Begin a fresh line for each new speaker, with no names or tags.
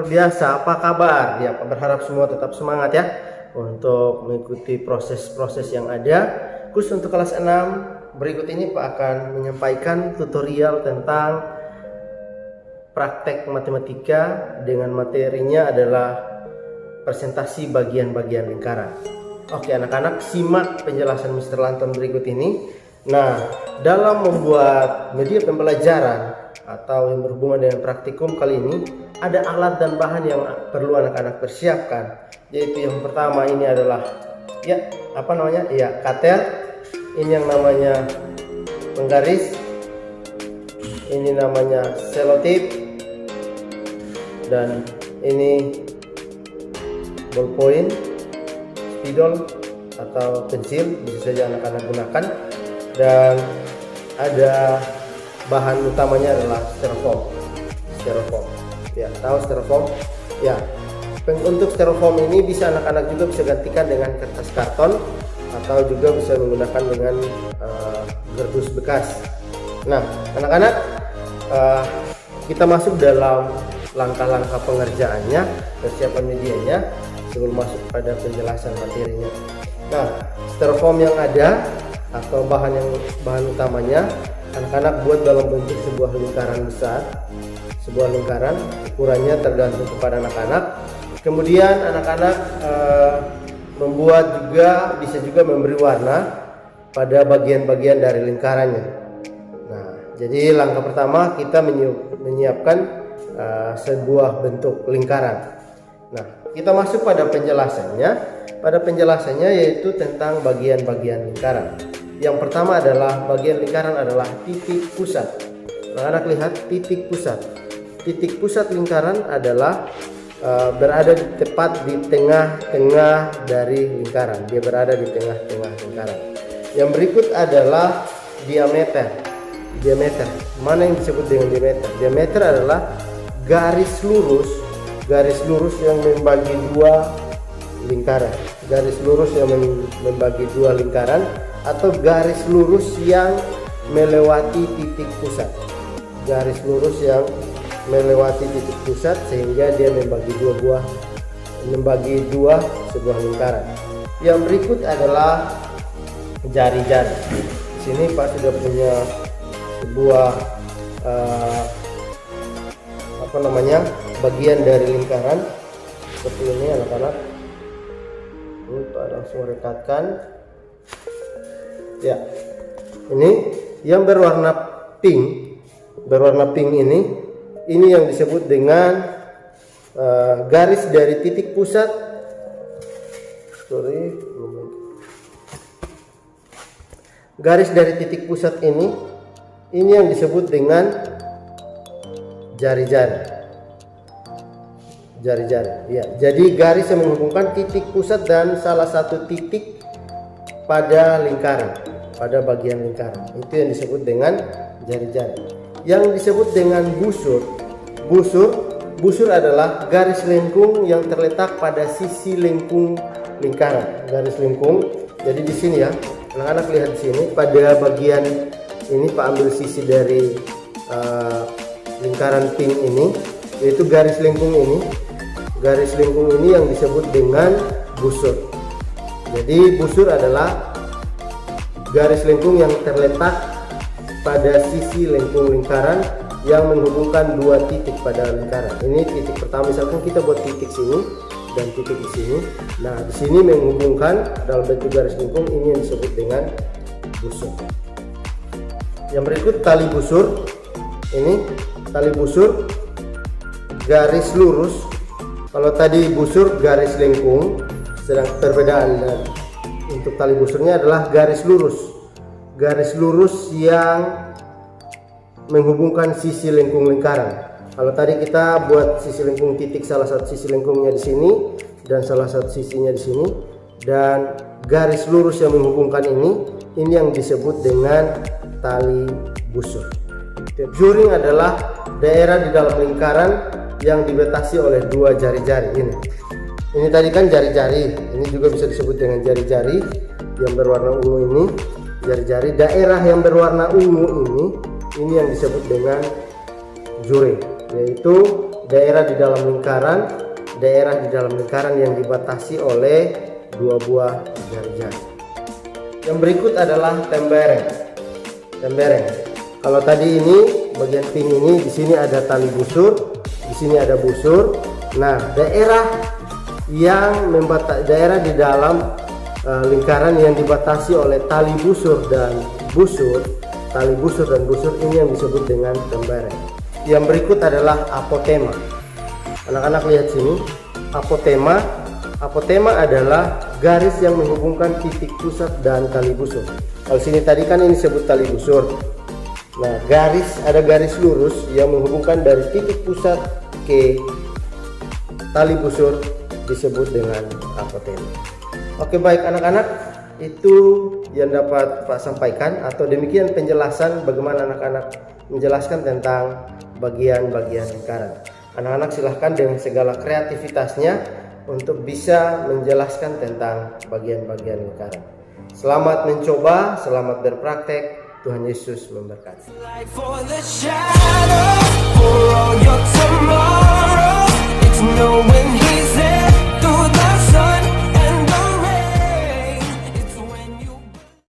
biasa, apa kabar? Ya, berharap semua tetap semangat ya untuk mengikuti proses-proses yang ada. Khusus untuk kelas 6, berikut ini Pak akan menyampaikan tutorial tentang praktek matematika dengan materinya adalah presentasi bagian-bagian lingkaran. Oke anak-anak, simak penjelasan Mr. Lanton berikut ini. Nah, dalam membuat media pembelajaran atau yang berhubungan dengan praktikum kali ini, ada alat dan bahan yang perlu anak-anak persiapkan. Yaitu yang pertama ini adalah cutter. Ini yang namanya penggaris. Ini namanya selotip. Dan ini ballpoint, spidol atau pensil, bisa saja anak-anak gunakan. Dan ada bahan utamanya adalah styrofoam. Ya, tahu styrofoam? Ya. Untuk styrofoam ini bisa anak-anak juga bisa gantikan dengan kertas karton atau juga bisa menggunakan dengan kardus bekas. Nah, anak-anak, kita masuk dalam langkah-langkah pengerjaannya, persiapan medianya sebelum masuk pada penjelasan materinya. Nah, styrofoam yang ada atau bahan utamanya anak-anak buat dalam bentuk sebuah lingkaran besar, sebuah lingkaran, ukurannya tergantung kepada anak-anak. Kemudian anak-anak membuat juga, bisa juga memberi warna pada bagian-bagian dari lingkarannya. Nah, jadi langkah pertama kita menyiapkan sebuah bentuk lingkaran. Nah, kita masuk pada penjelasannya. Pada penjelasannya yaitu tentang bagian-bagian lingkaran. Yang pertama adalah bagian lingkaran adalah titik pusat. Anak-anak lihat titik pusat. Titik pusat lingkaran adalah berada tepat di tengah-tengah dari lingkaran. Dia berada di tengah-tengah lingkaran. Yang berikut adalah diameter. Mana yang disebut dengan diameter? Diameter adalah garis lurus yang membagi dua lingkaran. Garis lurus yang membagi dua lingkaran atau garis lurus yang melewati titik pusat. Garis lurus yang melewati titik pusat sehingga dia membagi dua sebuah lingkaran. Yang berikut adalah jari-jari. Di sini Pak sudah punya sebuah bagian dari lingkaran seperti ini anak-anak. Pak langsung rekatkan. Ya, ini yang berwarna pink ini yang disebut dengan garis dari titik pusat. Garis dari titik pusat ini yang disebut dengan jari-jari. Ya, jadi garis yang menghubungkan titik pusat dan salah satu titik pada lingkaran, pada bagian lingkaran. Itu yang disebut dengan jari-jari. Yang disebut dengan busur adalah garis lengkung yang terletak pada sisi lengkung lingkaran. Garis lengkung. Jadi di sini ya, anak-anak lihat di sini pada bagian ini Pak ambil sisi dari lingkaran pink ini, yaitu garis lengkung ini. Garis lengkung ini yang disebut dengan busur. Jadi busur adalah garis lengkung yang terletak pada sisi lengkung lingkaran yang menghubungkan dua titik pada lingkaran. Ini titik pertama, misalkan kita buat titik sini dan titik di sini. Nah, di sini menghubungkan dalam bentuk garis lengkung, ini yang disebut dengan busur. Yang berikut tali busur. Ini tali busur garis lurus. Kalau tadi busur garis lengkung, sedang perbedaan untuk tali busurnya adalah garis lurus yang menghubungkan sisi lengkung lingkaran. Kalau tadi kita buat sisi lengkung titik, salah satu sisi lengkungnya di sini dan salah satu sisinya di sini, dan garis lurus yang menghubungkan ini yang disebut dengan tali busur. Juring adalah daerah di dalam lingkaran yang dibatasi oleh dua jari-jari ini. Ini tadi kan jari-jari, ini juga bisa disebut dengan jari-jari yang berwarna ungu ini. Jari-jari daerah yang berwarna ungu ini yang disebut dengan juring, yaitu daerah di dalam lingkaran yang dibatasi oleh dua buah jari-jari. Yang berikut adalah tembereng. Kalau tadi ini bagian pin ini, di sini ada tali busur, di sini ada busur. Nah, daerah di dalam lingkaran yang dibatasi oleh tali busur dan busur ini yang disebut dengan tembereng. Yang berikut adalah apotema. Anak-anak lihat sini, apotema adalah garis yang menghubungkan titik pusat dan tali busur. Kalau sini tadi kan ini disebut tali busur. Nah, ada garis lurus yang menghubungkan dari titik pusat ke tali busur disebut dengan apotema. Oke, baik anak-anak, itu yang dapat Pak sampaikan, atau demikian penjelasan bagaimana anak-anak menjelaskan tentang bagian-bagian lingkaran. Anak-anak silahkan dengan segala kreativitasnya untuk bisa menjelaskan tentang bagian-bagian lingkaran. Selamat mencoba, selamat berpraktek. Tuhan Yesus memberkati.